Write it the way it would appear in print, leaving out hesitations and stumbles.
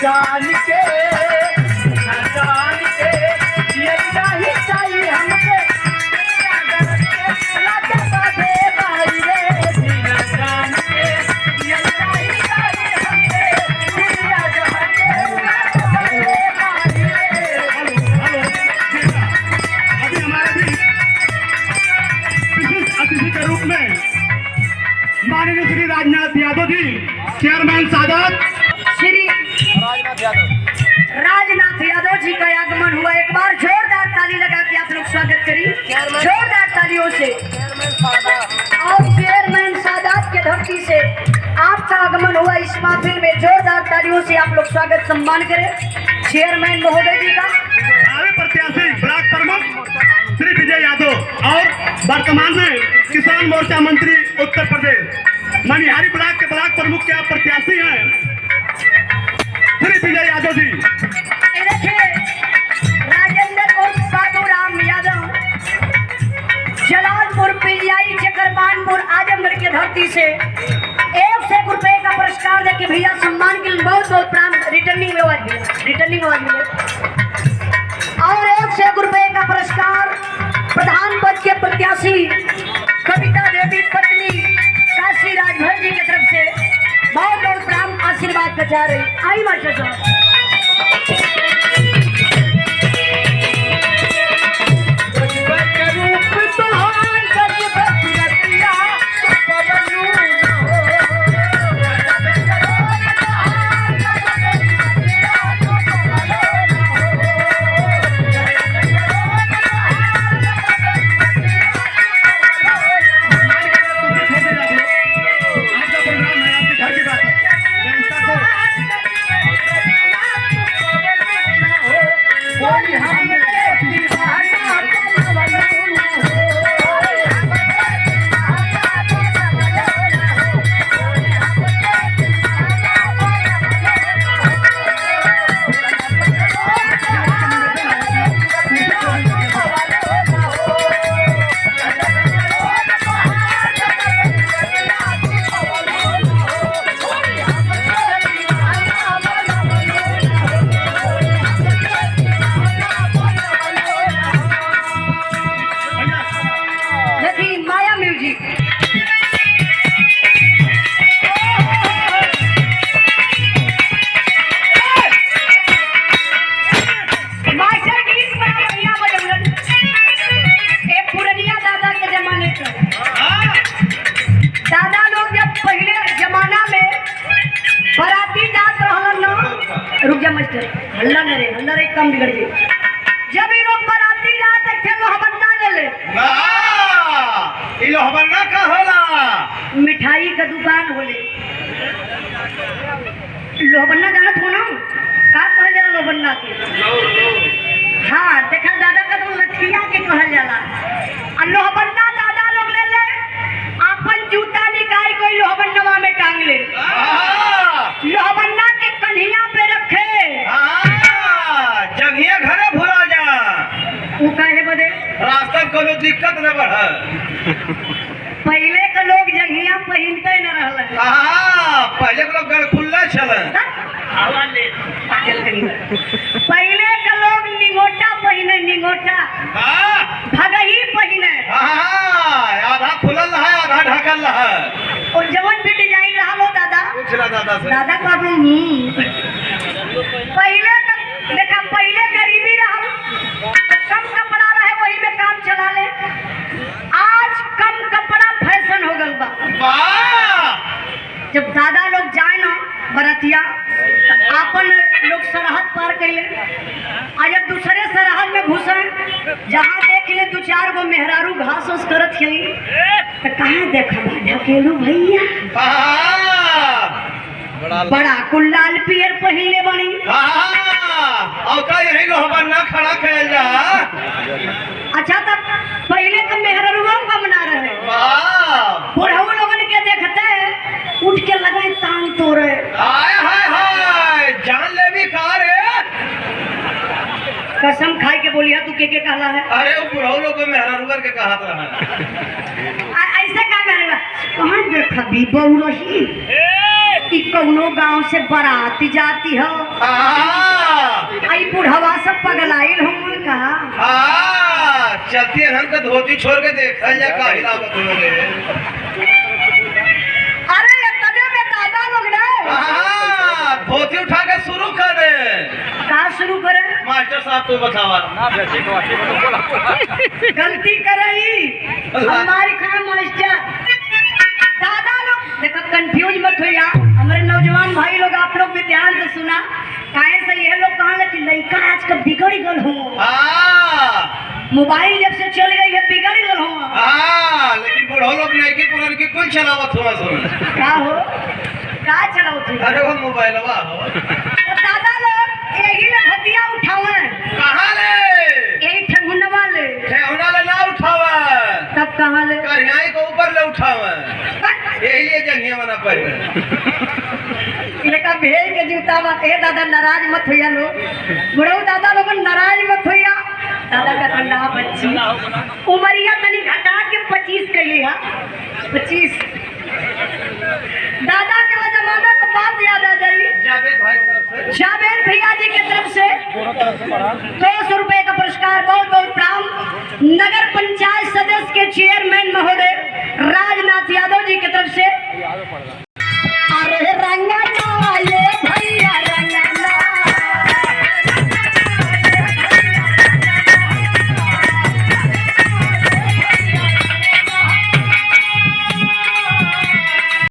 जान के ये नहीं चाहिए हमके माननीय श्री राजनाथ यादव जी चेयरमैन सादत श्री राजनाथ यादव जी का आगमन हुआ। एक बार जोरदार ताली लगा के आप लोग स्वागत करिए जोरदार तालियों से। और चेयरमैन सादात के धरती से आपका आगमन हुआ इस महफिल में, जोरदार तालियों से आप लोग स्वागत सम्मान करें चेयरमैन महोदय जी का। प्रत्याशी ब्लॉक प्रमुख श्री विजय यादव और वर्तमान में किसान मोर्चा मंत्री उत्तर प्रदेश मनिहारी ब्लॉक के ब्लॉक प्रमुख के प्रत्याशी हैं श्री विजय यादव जी। राजेंद्र उर्फ साधु राम यादव जलालपुर पिलियाई चकरबानपुर आजमगढ़ की धरती से 1 रुपए का पुरस्कार देके भैया सम्मान के लिए बहुत बहुत प्राण रिटर्निंग अवार्ड मिले। और 1 रुपए का पुरस्कार प्रधान पद के प्रत्याशी कविता देवी पत्नी काशी राजभर जी की तरफ से बहुत बहुत प्राण आशीर्वाद बचा रही। आई मास्टर साहब हल्ला रे कम बिगड़ गई। जब ये लोग बराती जाते थे लोहबन्ना ले ले लोहबन्ना का होला मिठाई का दुकान होले। लोहबन्ना जानत हो ना का कहल जाला लोहबन्ना के? हाँ देखा दादा का तो लठिया के कहल जाला। और लोहबन्ना दादा लोग ले ले अपन जूता निकाल कोई लोहबन्नवा में टांग ले, लोहबन्ना के कन्हिया पे रखे जगह घरे भुला जा वो काहे बदे रास्ता कोनो दिक्कत न बढ़। पहले के लोग जंघिया पहनते न रहल। पहले के लोग गड़खुल्ला चल। पहले के लोग निगोटा पहने, निगोटा भगही पहने, आधा खुलल है आधा ढकल है। और जवन भी डिजाइन रहा लो दादा दादा से दादा का पहले देखा पहले गरीबी रहा कम कपड़ा रहे वही में काम चला ले। आज कम कपड़ा फैशन हो गल बा। जब दादा लोग जाए ना बरतिया अपन लोग सरहद पार कैले, आज जब दूसरे सरहद में घुसे जहाँ देख ले 2-4 गो मेहरारू घास उस करत खिली तो कहाँ देखा ढकेलू भैया बड़ा कुल्लाल पियर पहले बनी। यही लोहबन्ना खड़ा कैल जा। अच्छा तब पहले तो मेहरारूओं का बना रहे बुढ़ऊ लोगन के देखते उठ के लगे तान तोड़े। जान ले भी खा रे कसम खाई के बोलिया तू के कहला है? अरे वो बुढ़ऊ लोग मेहरारूगर के कहत रहा ऐसे का करेगा कहाँ देखा भी बहु रही कि कौनो गांव से बाराती जाती हो आई बुढ़वा सब पगलाइल हम कहा चलती है का धोती छोड़ के देखा जा का हिलावत हो रे। अरे तने में दादा लोग ना धोती उठा के शुरू कर दे। का शुरू करे मास्टर साहब तो बतावा गलती करई हमारी खान मास्टर दादा लोग देखो कंफ्यूज मत होइया। हमारे नौजवान भाई लोग आप लोग भी ध्यान से सुना काहे से ये लोग कहले कि लड़का आज कब बिगड़ गल हो। मोबाइल जब से चल गई है बिगड़ गल हो। लेकिन बूढ़ो लोग नहीं कि पुरान की कुल चलावत हुआ सुन का हो का चलाओ तू। अरे वो मोबाइलवा हो तो दादा लोग यही ले भतिया उठावे कहां ले यही ठेहुनवा ले ठेहुना ले ना उठावा तब कहां ले करियाई को ऊपर ले उठावा यही लिए जंगिया बना पर लेका भेड़ के जूता बात है। दादा नाराज मत होइया लो बुढ़ऊ दादा लोग नाराज मत होइया। दादा का ठंडा बच्ची उमरिया तनी घटा के 25 कर लिया 25 दादा के वो जमाना का बात याद आ जाई। जावेद भाई तरफ से जावेद भैया जी की तरफ से 200 रुपए का पुरस्कार बहुत बहुत प्रणाम। नगर पंचायत सदस्य के चेयरमैन महोदय राजनाथ यादव जी की तरफ से